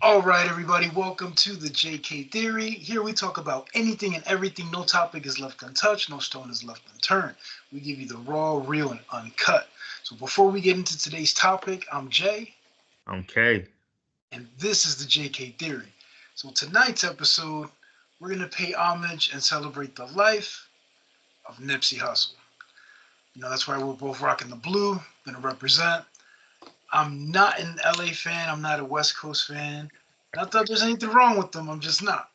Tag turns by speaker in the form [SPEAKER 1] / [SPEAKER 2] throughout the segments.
[SPEAKER 1] All right, everybody, welcome to the JK Theory. Here we talk about anything and everything. No topic is left untouched, no stone is left unturned. We give you the raw, real, and uncut. So before we get into today's topic, I'm Jay,
[SPEAKER 2] Okay.
[SPEAKER 1] and this is the JK Theory. So tonight's episode, we're going to pay homage and celebrate the life of Nipsey Hussle. That's why we're both rocking the blue, going to represent. I'm not an LA fan, I'm not a West Coast fan. Not that there's anything wrong with them, I'm just not.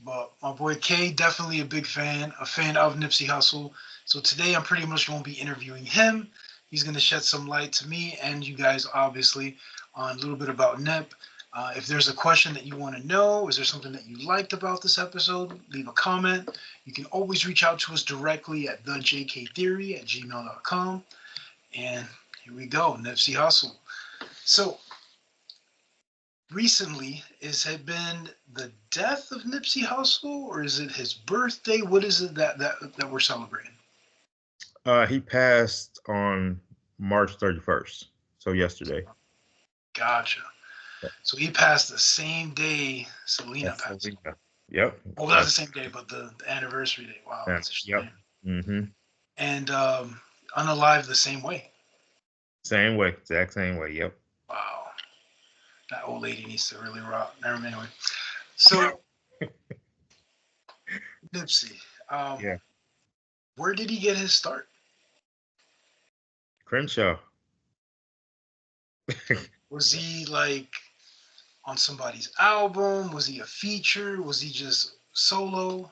[SPEAKER 1] But my boy K, definitely a fan of Nipsey Hussle. So today I'm pretty much going to be interviewing him. He's going to shed some light to me and you guys, obviously, on a little bit about Nip. If there's a question that you want to know, is there something that you liked about this episode, leave a comment. You can always reach out to us directly at thejktheory@gmail.com. And here we go, Nipsey Hussle. So recently, is it been the death of Nipsey Hussle, or is it his birthday? What is it that we're celebrating?
[SPEAKER 2] He passed on March 31st. So yesterday.
[SPEAKER 1] Gotcha. So he passed the same day Selena
[SPEAKER 2] That's
[SPEAKER 1] passed.
[SPEAKER 2] Selena. Yep.
[SPEAKER 1] Well, not the same day, but the anniversary day. Wow,
[SPEAKER 2] Yeah.
[SPEAKER 1] that's a
[SPEAKER 2] Yep.
[SPEAKER 1] shame.
[SPEAKER 2] Mm-hmm.
[SPEAKER 1] And unalive the same way.
[SPEAKER 2] Same way. Exact same way. Yep.
[SPEAKER 1] Wow, that old lady needs to really rock. Never mind, anyway. So Nipsey,
[SPEAKER 2] Yeah.
[SPEAKER 1] where did he get his start?
[SPEAKER 2] Crenshaw.
[SPEAKER 1] Was he like on somebody's album? Was he a feature? Was he just solo?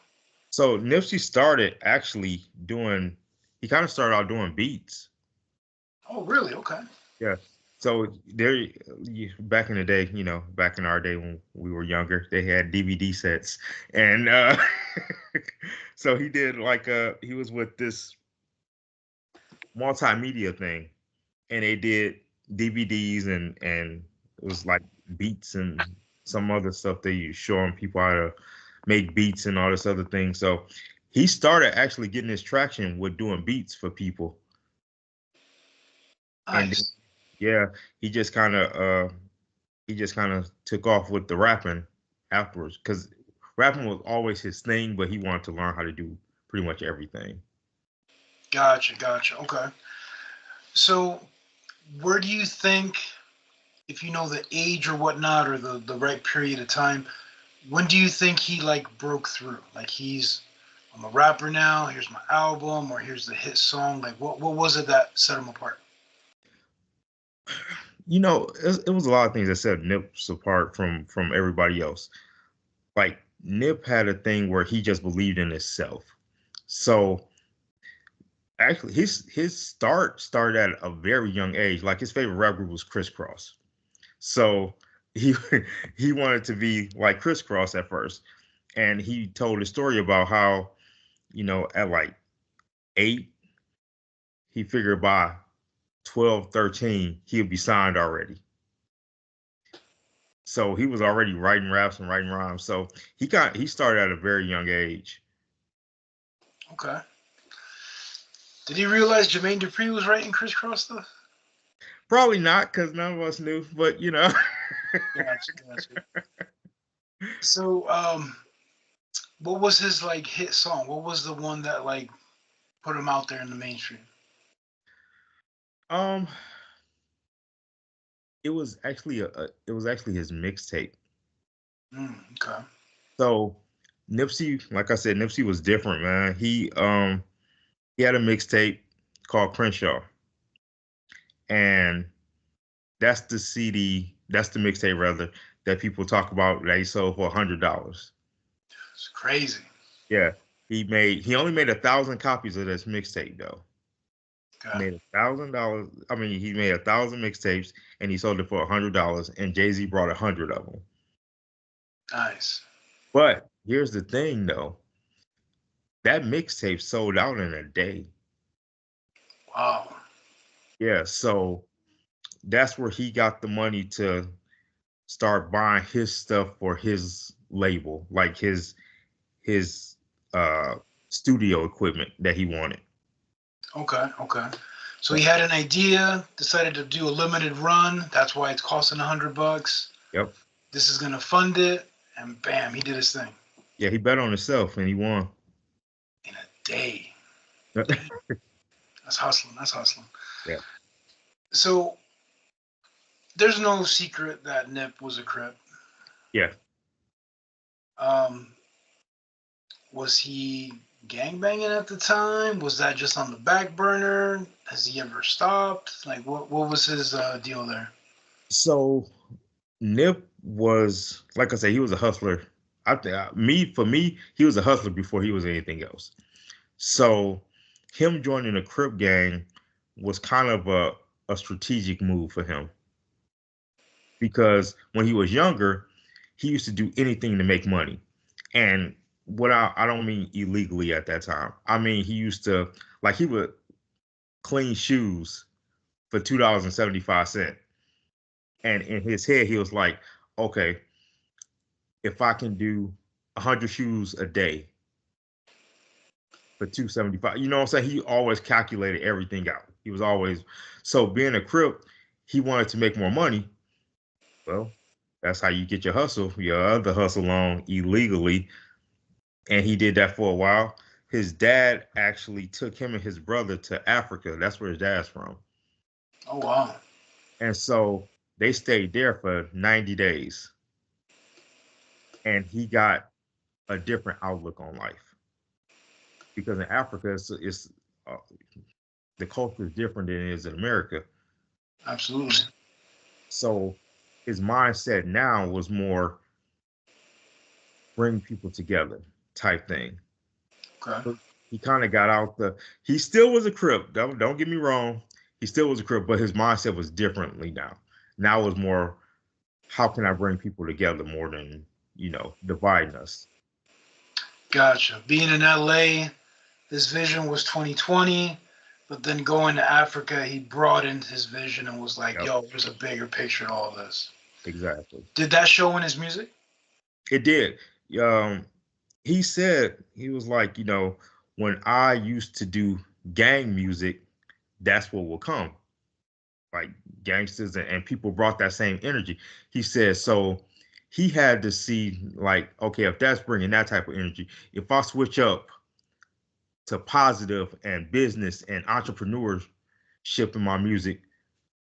[SPEAKER 2] So Nipsey started actually doing. He kind of started out doing beats.
[SPEAKER 1] Oh, really? Okay.
[SPEAKER 2] Yeah. So there, back in the day, back in our day when we were younger, they had DVD sets, and so he did he was with this multimedia thing, and they did DVDs and it was like beats and some other stuff. They showing people how to make beats and all this other thing. So he started actually getting his traction with doing beats for people, and then,
[SPEAKER 1] Nice.
[SPEAKER 2] yeah, he just kind of took off with the rapping afterwards because rapping was always his thing, but he wanted to learn how to do pretty much everything.
[SPEAKER 1] Gotcha. Okay. So, where do you think, if you know the age or whatnot, or the right period of time, when do you think he like broke through? Like I'm a rapper now. Here's my album, or here's the hit song. Like, what was it that set him apart?
[SPEAKER 2] It was a lot of things that set Nips apart from everybody else. Like Nip had a thing where he just believed in himself. So actually, his start started at a very young age. Like his favorite rap group was Crisscross. So he he wanted to be like Crisscross at first, and he told a story about how at like 8, he figured by 12, 13, he'll be signed already. So he was already writing raps and writing rhymes. So he started at a very young age.
[SPEAKER 1] Okay. Did he realize Jermaine Dupri was writing crisscross stuff?
[SPEAKER 2] Probably not, because none of us knew, but
[SPEAKER 1] Gotcha. So, what was his like hit song? What was the one that like put him out there in the mainstream?
[SPEAKER 2] um, it was actually his mixtape.
[SPEAKER 1] Okay.
[SPEAKER 2] So Nipsey, like I said, Nipsey was different, man. He had a mixtape called Crenshaw, and that's the CD, that's the mixtape rather, that people talk about that he sold for $100.
[SPEAKER 1] It's crazy.
[SPEAKER 2] Yeah, he only made 1,000 copies of this mixtape though. He
[SPEAKER 1] Okay.
[SPEAKER 2] made $1,000. I mean, he made 1,000 mixtapes and he sold it for $100. And Jay-Z brought 100 of them.
[SPEAKER 1] Nice.
[SPEAKER 2] But here's the thing though, that mixtape sold out in a day.
[SPEAKER 1] Wow.
[SPEAKER 2] Yeah, so that's where he got the money to start buying his stuff for his label, like his uh studio equipment that he wanted.
[SPEAKER 1] Okay. So he had an idea, decided to do a limited run. That's why it's costing $100.
[SPEAKER 2] Yep.
[SPEAKER 1] This is gonna fund it, and bam, he did his thing
[SPEAKER 2] Yeah, he bet on himself and he won.
[SPEAKER 1] in a day. Damn, that's hustling. That's hustling.
[SPEAKER 2] Yeah.
[SPEAKER 1] So there's no secret that Nip was a Crip.
[SPEAKER 2] Yeah.
[SPEAKER 1] Um, was he gangbanging at the time? Was that just on the back burner? Has he ever stopped? Like, what was his deal there?
[SPEAKER 2] So Nip was, like I said, he was a hustler. I think for me, he was a hustler before he was anything else. So him joining a Crip gang was kind of a strategic move for him because when he was younger, he used to do anything to make money. And what I don't mean illegally at that time. I mean he used to, like, he would clean shoes for $2.75. And in his head, he was like, okay, if I can do 100 shoes a day for 275, you know what I'm saying? He always calculated everything out. He was always, so being a Crip, he wanted to make more money. Well, that's how you get your other hustle on illegally. And he did that for a while. His dad actually took him and his brother to Africa. That's where his dad's from.
[SPEAKER 1] Oh wow,
[SPEAKER 2] And so they stayed there for 90 days. And he got a different outlook on life because in Africa, uh, the culture is different than it is in America.
[SPEAKER 1] absolutely.
[SPEAKER 2] So his mindset now was more bring people together type thing.
[SPEAKER 1] Okay,
[SPEAKER 2] So he kind of got out the. He still was a Crip. Don't get me wrong. He still was a Crip, but his mindset was differently now. Now it was more, how can I bring people together more than dividing us.
[SPEAKER 1] gotcha. Being in LA, his vision was 2020, but then going to Africa, he broadened his vision and was like,
[SPEAKER 2] Yep,
[SPEAKER 1] "Yo, there's a bigger picture to all this."
[SPEAKER 2] exactly.
[SPEAKER 1] Did that show in his music?
[SPEAKER 2] It did. Um, he said he was like, when I used to do gang music, that's what will come. Like gangsters and people brought that same energy. He said so he had to see like, okay, if that's bringing that type of energy, if I switch up to positive and business and entrepreneurship in my music,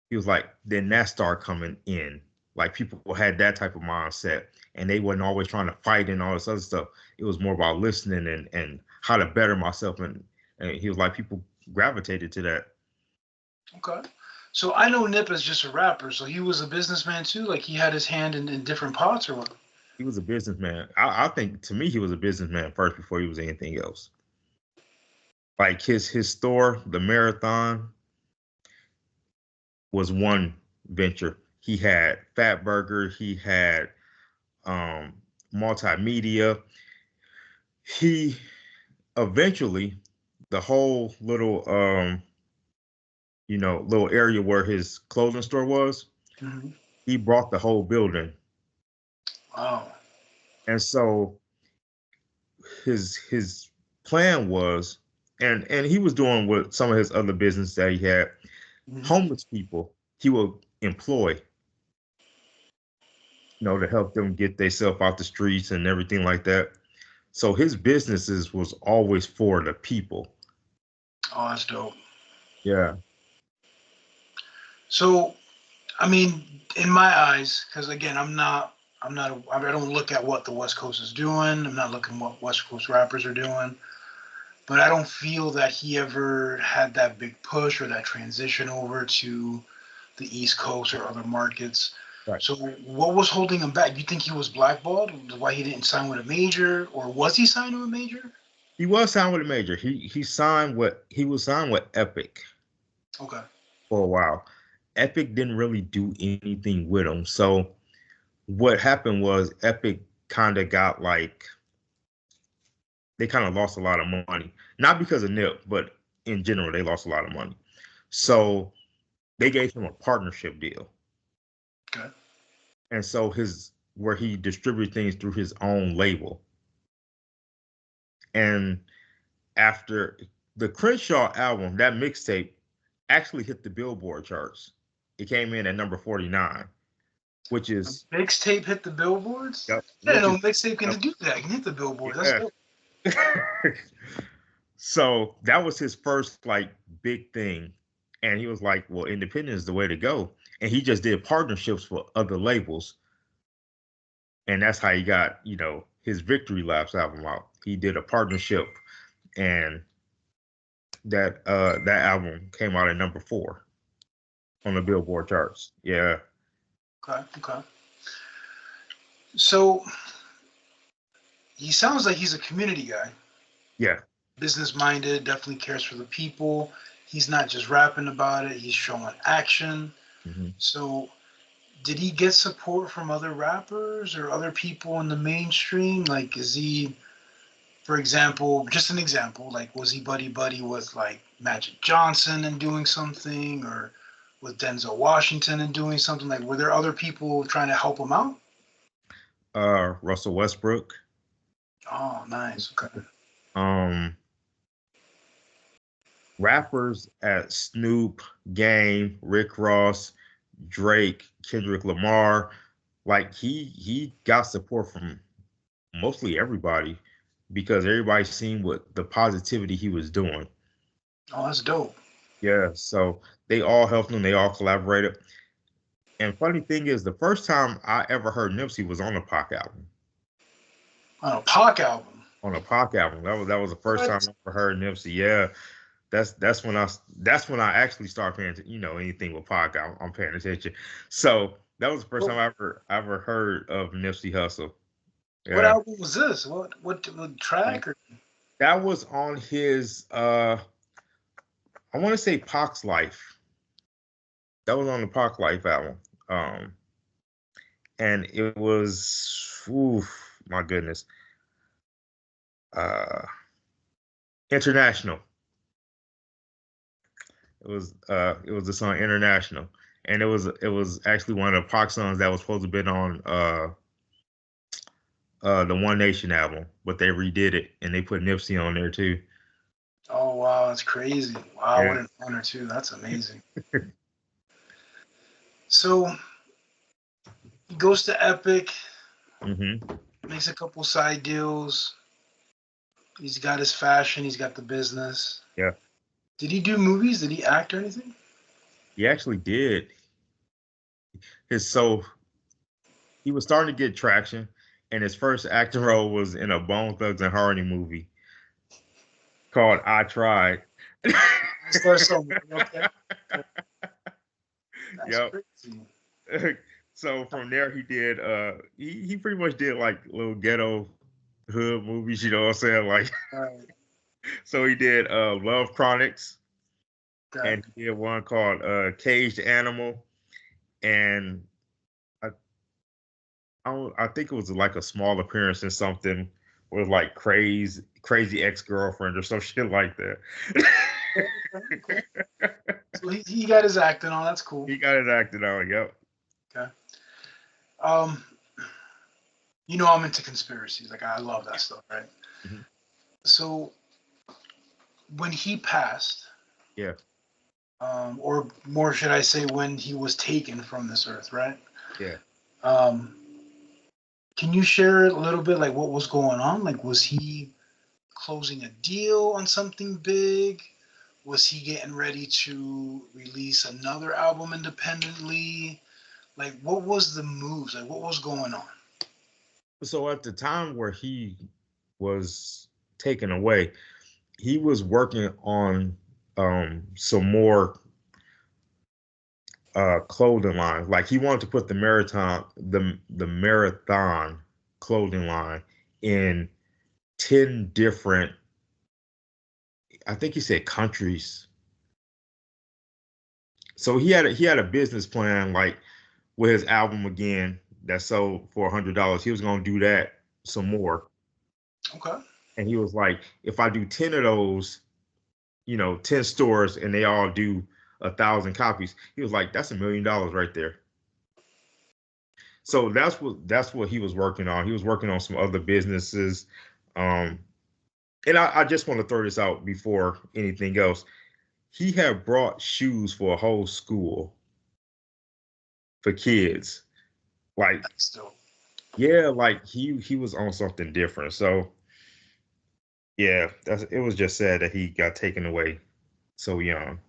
[SPEAKER 2] he was like, then that start coming in. Like people had that type of mindset and they wasn't always trying to fight and all this other stuff. It was more about listening and how to better myself. And he was like, people gravitated to that.
[SPEAKER 1] Okay. So I know Nip as just a rapper, so he was a businessman too. Like he had his hand in different pots, or what?
[SPEAKER 2] He was a businessman. I think to me, he was a businessman first before he was anything else. Like his store, the Marathon, was one venture. He had Fat Burger, he had um multimedia. He eventually, the whole little area where his clothing store was,
[SPEAKER 1] Hmm.
[SPEAKER 2] he brought the whole building.
[SPEAKER 1] Wow.
[SPEAKER 2] And so his plan was, and he was doing with some of his other business that he had,
[SPEAKER 1] Hmm.
[SPEAKER 2] homeless people he will employ, to help them get themselves out the streets and everything like that. So his businesses was always for the people.
[SPEAKER 1] Oh, that's dope.
[SPEAKER 2] Yeah.
[SPEAKER 1] So, I mean, in my eyes, because again, I don't look at what the West Coast is doing. I'm not looking what West Coast rappers are doing. But I don't feel that he ever had that big push or that transition over to the East Coast or other markets.
[SPEAKER 2] Right.
[SPEAKER 1] So what was holding him back? You think he was blackballed? Why he didn't sign with a major, or was he signed with a major?
[SPEAKER 2] He was signed with a major. He was signed with Epic
[SPEAKER 1] Okay,
[SPEAKER 2] for a while. Epic didn't really do anything with him. So what happened was Epic kind of got like, they kind of lost a lot of money. Not because of Nip, but in general, they lost a lot of money. So they gave him a partnership deal.
[SPEAKER 1] okay,
[SPEAKER 2] And so his where he distributed things through his own label. And after the Crenshaw album, that mixtape actually hit the Billboard charts. It came in at number 49. which is
[SPEAKER 1] Mixtape hit the billboards?
[SPEAKER 2] yep,
[SPEAKER 1] Yeah,
[SPEAKER 2] which
[SPEAKER 1] no,
[SPEAKER 2] is
[SPEAKER 1] mixtape can
[SPEAKER 2] yep,
[SPEAKER 1] do that. It can hit the billboards. That's
[SPEAKER 2] yeah.
[SPEAKER 1] dope.
[SPEAKER 2] So that was his first like big thing. And he was like, well, independent is the way to go. And he just did partnerships with other labels. And that's how he got, his Victory Laps album out. He did a partnership, and that album came out at number 4 on the Billboard charts. Yeah.
[SPEAKER 1] Okay, okay. So he sounds like he's a community guy.
[SPEAKER 2] Yeah.
[SPEAKER 1] Business minded, definitely cares for the people. He's not just rapping about it, he's showing action.
[SPEAKER 2] Hmm.
[SPEAKER 1] So did he get support from other rappers or other people in the mainstream? Like, is he, for example, just an example, like, was he buddy buddy with like Magic Johnson and doing something, or with Denzel Washington and doing something? Like, were there other people trying to help him out?
[SPEAKER 2] Russell Westbrook.
[SPEAKER 1] Oh, nice. Okay.
[SPEAKER 2] Um, Rappers at Snoop, Game, Rick Ross, Drake, Kendrick Lamar, like he got support from mostly everybody because everybody seen what the positivity he was doing.
[SPEAKER 1] Oh, that's dope.
[SPEAKER 2] Yeah, so they all helped him. They all collaborated. And funny thing is, the first time I ever heard Nipsey was on a Pac album.
[SPEAKER 1] On a Pac album.
[SPEAKER 2] On a Pac album, that was the first time
[SPEAKER 1] What?
[SPEAKER 2] I ever heard Nipsey. Yeah, that's when I actually started paying attention. Anything with Pac, I'm paying attention. So that was the first
[SPEAKER 1] What,
[SPEAKER 2] time I ever heard of Nipsey Hussle.
[SPEAKER 1] what
[SPEAKER 2] Yeah,
[SPEAKER 1] album was this? What track? Or
[SPEAKER 2] that was on his. I want to say Pac's Life. That was on the Pac Life album. Um, and it was, oof, my goodness, uh, International. It was the song International, and it was actually one of the Pac songs that was supposed to be on the One Nation album, but they redid it and they put Nipsey on there too.
[SPEAKER 1] oh wow, that's crazy. Wow,
[SPEAKER 2] Yeah.
[SPEAKER 1] what an honor too. That's amazing. So he goes to Epic,
[SPEAKER 2] Hmm.
[SPEAKER 1] makes a couple side deals. He's got his fashion. He's got the business.
[SPEAKER 2] Yeah.
[SPEAKER 1] Did he do movies? Did he act or anything?
[SPEAKER 2] He actually did. So he was starting to get traction, and his first acting role was in a Bone Thugs and Harmony movie called I Tried.
[SPEAKER 1] Start somewhere. Okay, that's
[SPEAKER 2] Yep.
[SPEAKER 1] crazy.
[SPEAKER 2] So from there he did he pretty much did like little ghetto hood movies, you know what I'm saying? Like
[SPEAKER 1] All right.
[SPEAKER 2] so he did Love Chronics,
[SPEAKER 1] Okay.
[SPEAKER 2] and he did one called Caged Animal, and I I think it was like a small appearance in something with like crazy ex-girlfriend or some shit like that.
[SPEAKER 1] Okay. So he got his acting on. That's cool.
[SPEAKER 2] He got it acted on, yep.
[SPEAKER 1] Okay. Um, I'm into conspiracies. Like I love that stuff, right?
[SPEAKER 2] Mhm.
[SPEAKER 1] So when he passed,
[SPEAKER 2] Yeah.
[SPEAKER 1] or more should I say, when he was taken from this earth, right?
[SPEAKER 2] Yeah.
[SPEAKER 1] Um, can you share a little bit, like what was going on? Like, was he closing a deal on something big? Was he getting ready to release another album independently? Like, what was the moves? Like, what was going on?
[SPEAKER 2] So at the time where he was taken away, he was working on some more clothing lines. Like he wanted to put the marathon clothing line in 10 different, I think he said, countries. So he had a business plan, like with his album again that sold for $100. He was gonna do that some more.
[SPEAKER 1] Okay.
[SPEAKER 2] And he was like, if I do 10 of those, 10 stores and they all do 1,000 copies, he was like, that's $1 million right there. So that's what he was working on. He was working on some other businesses. Um, and I just want to throw this out before anything else. He had brought shoes for a whole school for kids. Like,
[SPEAKER 1] Still.
[SPEAKER 2] yeah, like he was on something different. So yeah, it was just sad that he got taken away so young.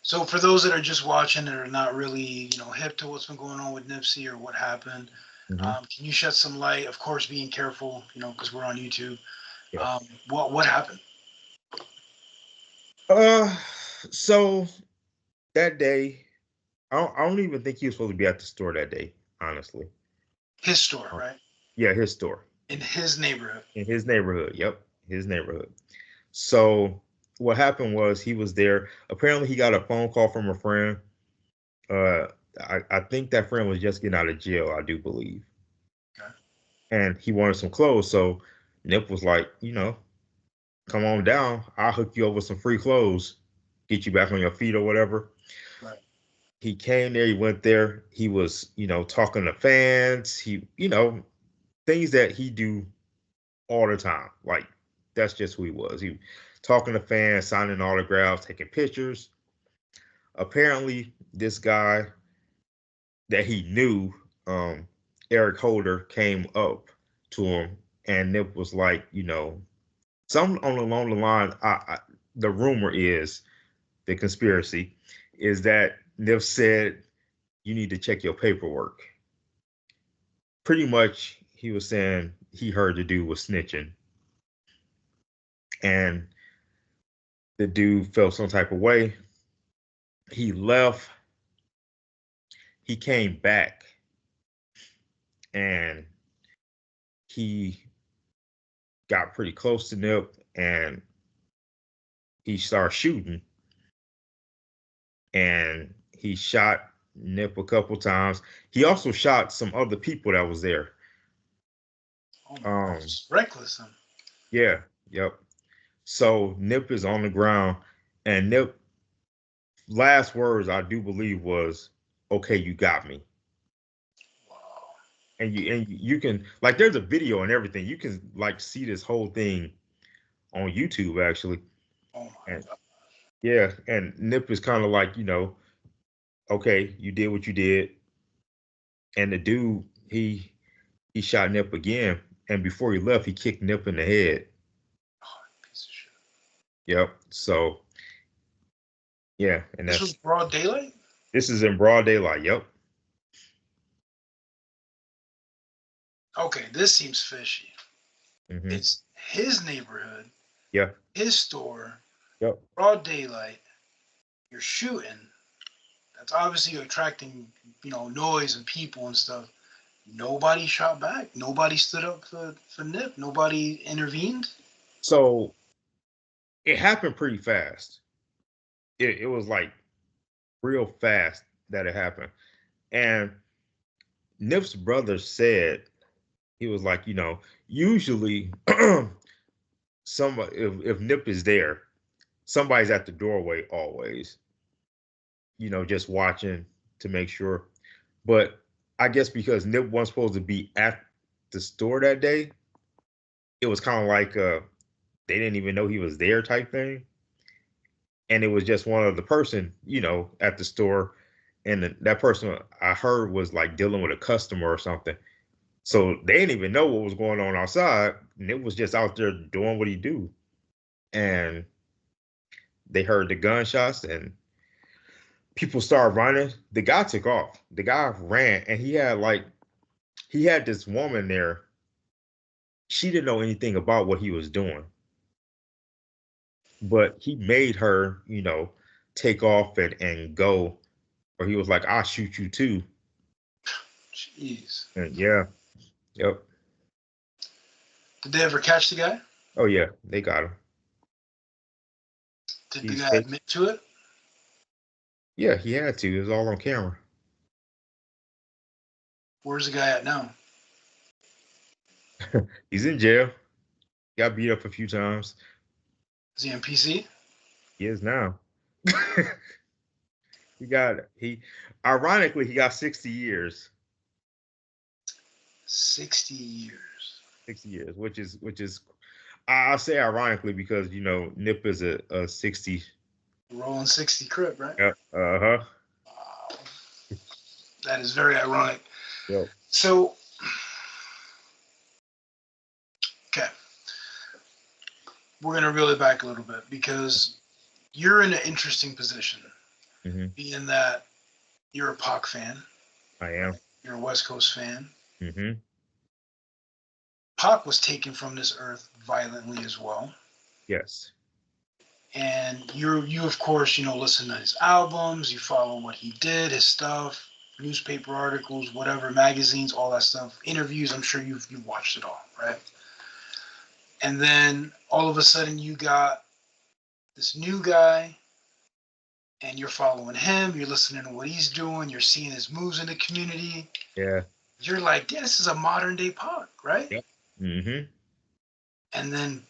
[SPEAKER 1] So for those that are just watching and are not really, hip to what's been going on with Nipsey or what happened,
[SPEAKER 2] Hmm.
[SPEAKER 1] can you shed some light? Of course, being careful, because we're on YouTube.
[SPEAKER 2] Yeah.
[SPEAKER 1] What happened?
[SPEAKER 2] Uh, so that day, I don't even think he was supposed to be at the store that day, honestly.
[SPEAKER 1] His store,
[SPEAKER 2] Oh,
[SPEAKER 1] right?
[SPEAKER 2] yeah, his store
[SPEAKER 1] In his neighborhood.
[SPEAKER 2] in his neighborhood. Yep, his neighborhood. So what happened was he was there. Apparently, he got a phone call from a friend. Uh, I think that friend was just getting out of jail. I do believe,
[SPEAKER 1] Okay.
[SPEAKER 2] and he wanted some clothes. So Nip was like, come on down. I'll hook you over some free clothes, get you back on your feet or whatever.
[SPEAKER 1] Right.
[SPEAKER 2] He came there. He went there. He was, talking to fans. He, things that he do all the time. Like that's just who he was. He talking to fans, signing autographs, taking pictures. Apparently, this guy that he knew, Eric Holder, came up to him, and Nip was like, some on along the line. The rumor is the conspiracy is that Nip said you need to check your paperwork. Pretty much, he was saying he heard the dude was snitching, and the dude felt some type of way. He left. He came back, and he got pretty close to Nip, and he started shooting, and he shot Nip a couple times. He also shot some other people that was there.
[SPEAKER 1] Oh my
[SPEAKER 2] Um,
[SPEAKER 1] gosh. Reckless. Then.
[SPEAKER 2] yeah, yep. So Nip is on the ground, and Nip last words I do believe was, "Okay, you got me."
[SPEAKER 1] Wow.
[SPEAKER 2] And you can like there's a video and everything. You can like see this whole thing on YouTube actually.
[SPEAKER 1] Oh my
[SPEAKER 2] And
[SPEAKER 1] god.
[SPEAKER 2] yeah, and Nip is kind of like, okay, you did what you did. And the dude, he shot Nip again, and before he left, he kicked Nip in the head.
[SPEAKER 1] Oh, piece of shit.
[SPEAKER 2] Yep. So yeah, and
[SPEAKER 1] This was
[SPEAKER 2] that's
[SPEAKER 1] broad daylight?
[SPEAKER 2] this is in broad daylight. Yep.
[SPEAKER 1] Okay, this seems fishy.
[SPEAKER 2] Hmm.
[SPEAKER 1] It's his neighborhood,
[SPEAKER 2] Yeah.
[SPEAKER 1] his store,
[SPEAKER 2] Yep.
[SPEAKER 1] broad daylight. You're shooting. That's obviously attracting, noise and people and stuff. Nobody shot back. Nobody stood up for Nip. Nobody intervened.
[SPEAKER 2] So it happened pretty fast. It was like real fast that it happened. And Nip's brother said he was like, usually somebody if Nip is there, somebody's at the doorway always, just watching to make sure. But I guess because Nip wasn't supposed to be at the store that day, it was kind of like they didn't even know he was there type thing. And it was just one other person, at the store. And that person I heard was like dealing with a customer or something. So they didn't even know what was going on outside. Nip was just out there doing what he do. And they heard the gunshots and people started running. The guy took off. The guy ran and he had this woman there. She didn't know anything about what he was doing, but he made her, take off and go. Or he was like, "I'll shoot you too."
[SPEAKER 1] Jeez.
[SPEAKER 2] And yeah, yep.
[SPEAKER 1] Did they ever catch the guy?
[SPEAKER 2] Oh yeah, they got him.
[SPEAKER 1] Did the
[SPEAKER 2] He's
[SPEAKER 1] guy admit to it?
[SPEAKER 2] yeah, he had to. It was all on camera.
[SPEAKER 1] Where's the guy at now?
[SPEAKER 2] He's in jail. Got beat up a few times.
[SPEAKER 1] Is he in PC?
[SPEAKER 2] He is now. he ironically he got 60 years.
[SPEAKER 1] 60 years.
[SPEAKER 2] 60 years, which is I say ironically because Nip is a 60.
[SPEAKER 1] Rolling 60 crip, right?
[SPEAKER 2] Yep. Uh-huh.
[SPEAKER 1] Wow. That is very ironic.
[SPEAKER 2] Yep.
[SPEAKER 1] So, okay, we're gonna reel it back a little bit because you're in an interesting position,
[SPEAKER 2] Hmm.
[SPEAKER 1] being that you're a Pac fan,
[SPEAKER 2] I am.
[SPEAKER 1] you're a West Coast fan.
[SPEAKER 2] Hmm.
[SPEAKER 1] Pac was taken from this earth violently as well.
[SPEAKER 2] Yes.
[SPEAKER 1] And you of course, listen to his albums, you follow what he did, his stuff, newspaper articles, whatever, magazines, all that stuff, interviews. I'm sure you've watched it all, right? And then all of a sudden you got this new guy, and you're following him, you're listening to what he's doing, you're seeing his moves in the community.
[SPEAKER 2] Yeah.
[SPEAKER 1] You're like, yeah, this is a modern day Pac, right?
[SPEAKER 2] Yep. Hmm.
[SPEAKER 1] And then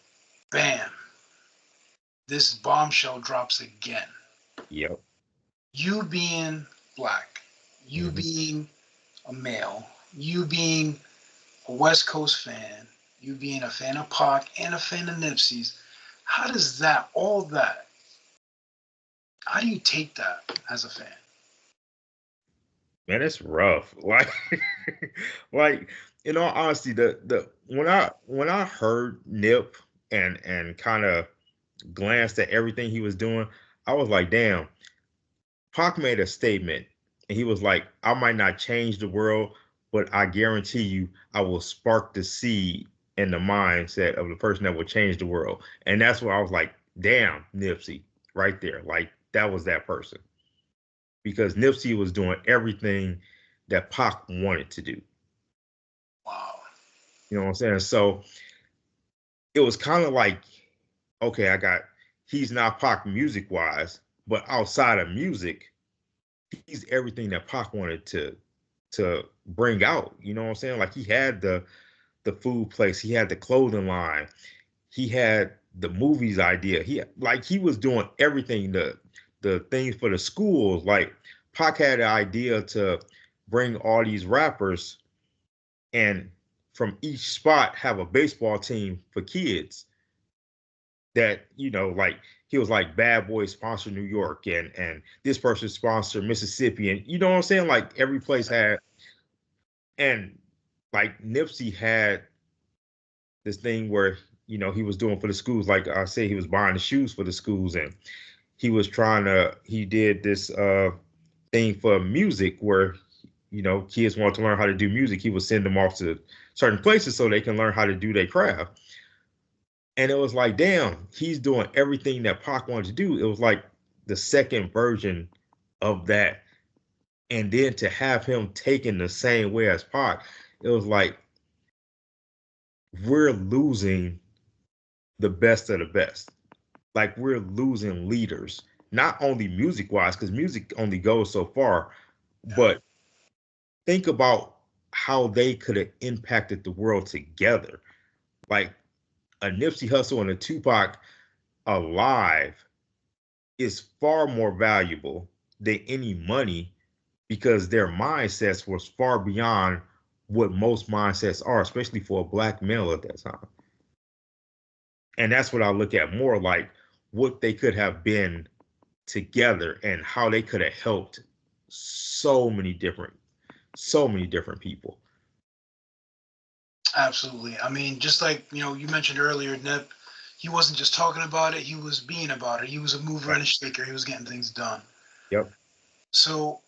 [SPEAKER 1] bam, this bombshell drops again.
[SPEAKER 2] Yep.
[SPEAKER 1] You being black, you
[SPEAKER 2] Hmm.
[SPEAKER 1] being a male, you being a West Coast fan, you being a fan of Pac and a fan of Nipsey's, how does that, all that, how do you take that as a fan?
[SPEAKER 2] Man, it's rough. Like, like in all honesty, the when I heard Nip and kind of glanced at everything he was doing, I was like, damn. Pac made a statement, and he was like, "I might not change the world, but I guarantee you, I will spark the seed in the mindset of the person that will change the world." And that's where I was like, "Damn, Nipsey, right there, like that was that person." Because Nipsey was doing everything that Pac wanted to do.
[SPEAKER 1] Wow.
[SPEAKER 2] You know what I'm saying? So it was kind of like, okay, he's not Pac music wise, but outside of music, he's everything that Pac wanted to bring out. You know what I'm saying? Like he had the food place, he had the clothing line, he had the movies idea. He was doing everything, the things for the schools. Like Pac had the idea to bring all these rappers and from each spot have a baseball team for kids that, like he was like Bad Boy sponsor New York and this person sponsor Mississippi, and you know what I'm saying? Like every place had, and like Nipsey had this thing where he was doing for the schools. Like I say, he was buying the shoes for the schools, and he did this thing for music where kids want to learn how to do music. He would send them off to certain places so they can learn how to do their craft. And it was like, damn, he's doing everything that Pac wanted to do. It was like the second version of that. And then to have him taken the same way as Pac, it was like we're losing the best of the best. Like we're losing leaders, not only music wise, because music only goes so far,
[SPEAKER 1] Yeah.
[SPEAKER 2] but think about how they could have impacted the world together. Like a Nipsey Hussle and a Tupac alive is far more valuable than any money because their mindsets was far beyond what most mindsets are, especially for a black male at that time. And that's what I look at more like what they could have been together and how they could have helped so many different people.
[SPEAKER 1] Absolutely. I mean, just like, you mentioned earlier, Nip, he wasn't just talking about it, he was being about it. He was a mover
[SPEAKER 2] Right.
[SPEAKER 1] and a shaker. He was getting things done.
[SPEAKER 2] Yep.
[SPEAKER 1] So,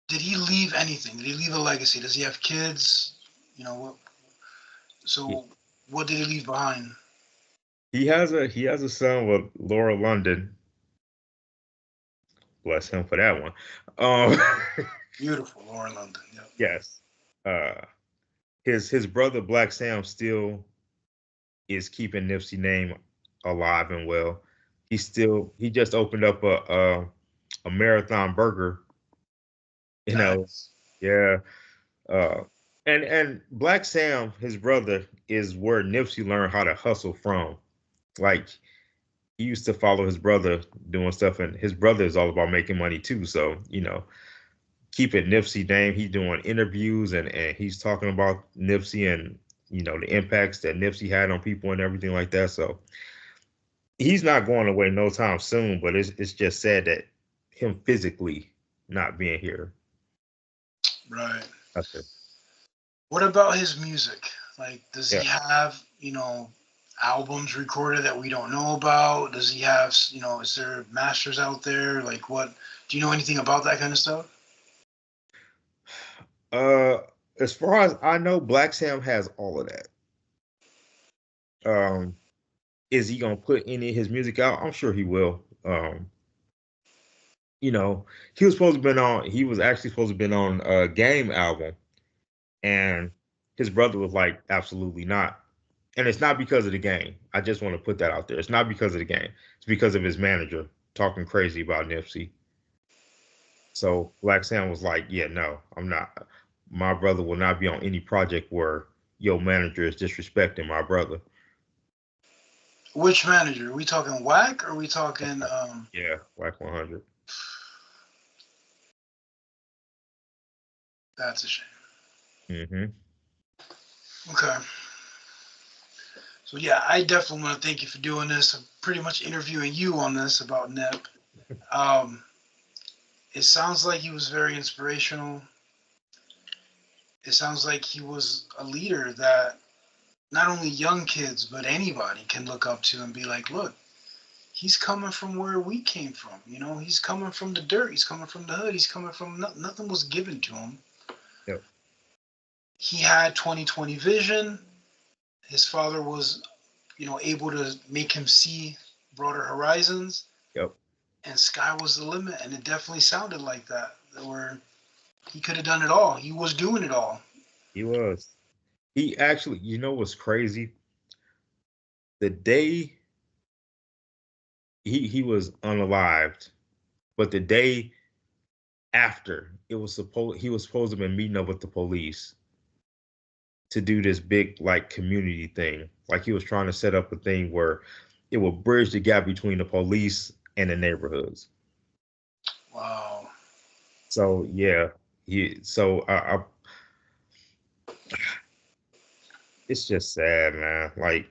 [SPEAKER 1] did he leave anything? Did he leave a legacy? Does he have kids? You know, what,
[SPEAKER 2] He,
[SPEAKER 1] so what did he leave behind?
[SPEAKER 2] he has a son with Laura London. Bless him for that one. Um,
[SPEAKER 1] Beautiful, Lauren London. Yep.
[SPEAKER 2] yes. Uh, his brother Black Sam still is keeping Nipsey name alive and well. He just opened up a marathon burger. You know,
[SPEAKER 1] Nice.
[SPEAKER 2] yeah. Uh, and Black Sam, his brother, is where Nipsey learned how to hustle from. Like he used to follow his brother doing stuff, and his brother is all about making money too. So keeping Nipsey name. He's doing interviews and he's talking about Nipsey and the impacts that Nipsey had on people and everything like that. So he's not going away no time soon. But it's just sad that him physically not being here.
[SPEAKER 1] Right.
[SPEAKER 2] After.
[SPEAKER 1] What about his music? Like, does
[SPEAKER 2] Yeah.
[SPEAKER 1] he have, albums recorded that we don't know about? Does he have, is there masters out there? Like, what? Do you know anything about that kind of stuff?
[SPEAKER 2] Uh, as far as I know, Black Sam has all of that. Um, is he gonna put any of his music out? I'm sure he will. You know, he was supposed to been on. He was actually supposed to been on a Game album, and his brother was like, "Absolutely not." And it's not because of the game. I just want to put that out there. It's not because of the game. It's because of his manager talking crazy about Nipsey. So Black Sam was like, "Yeah, no, I'm not. My brother will not be on any project where your manager is disrespecting my brother."
[SPEAKER 1] Which manager? Are we talking Whack or are we talking
[SPEAKER 2] Yeah, Whack 100.
[SPEAKER 1] that's a shame.
[SPEAKER 2] Hmm.
[SPEAKER 1] Okay. So yeah, I definitely want to thank you for doing this. I'm pretty much interviewing you on this about Nip. Um, it sounds like he was very inspirational. It sounds like he was a leader that not only young kids but anybody can look up to and be like, look, he's coming from where we came from. He's coming from the dirt. He's coming from the hood. He's coming from nothing was given to him.
[SPEAKER 2] Yep.
[SPEAKER 1] He had 20/20 vision. His father was, able to make him see broader horizons,
[SPEAKER 2] Yep.
[SPEAKER 1] and sky was the limit. And it definitely sounded like that, where he could have done it all. He was doing it all.
[SPEAKER 2] He was. He actually, you know what's crazy? The day he was unalived, but the day after he was supposed to be meeting up with the police to do this big like community thing. Like he was trying to set up a thing where it would bridge the gap between the police and the neighborhoods.
[SPEAKER 1] Wow.
[SPEAKER 2] So yeah, it's just sad, man. Like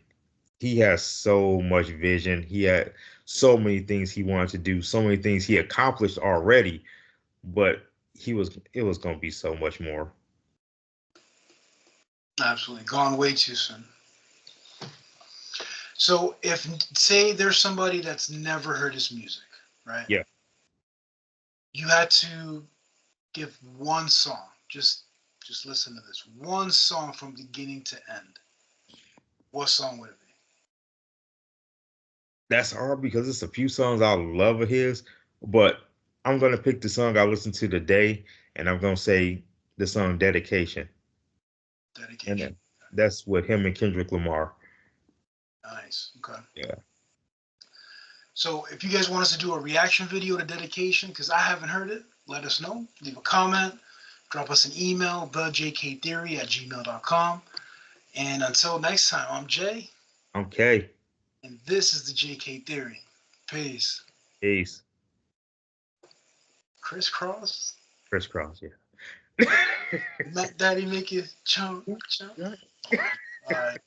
[SPEAKER 2] he has so much vision. He had so many things he wanted to do, so many things he accomplished already, but it was gonna be so much more.
[SPEAKER 1] Absolutely. Gone way too soon. So if say there's somebody that's never heard his music, right?
[SPEAKER 2] Yeah.
[SPEAKER 1] You had to give one song. Just listen to this. One song from beginning to end. What song would it be?
[SPEAKER 2] That's hard because it's a few songs I love of his, but I'm gonna pick the song I listened to today, and I'm gonna say the song "Dedication," and
[SPEAKER 1] Dedication.
[SPEAKER 2] that's with him and Kendrick Lamar.
[SPEAKER 1] Nice. Okay.
[SPEAKER 2] Yeah.
[SPEAKER 1] So if you guys want us to do a reaction video to Dedication, because I haven't heard it, let us know. Leave a comment. Drop us an email, thejktheory@gmail.com. And until next time, I'm Jay,
[SPEAKER 2] Okay.
[SPEAKER 1] and this is the JK Theory. Peace.
[SPEAKER 2] Peace.
[SPEAKER 1] Crisscross.
[SPEAKER 2] Crisscross. Yeah.
[SPEAKER 1] Matt Daddy make it chunk, chunk.
[SPEAKER 2] Yeah.
[SPEAKER 1] All right.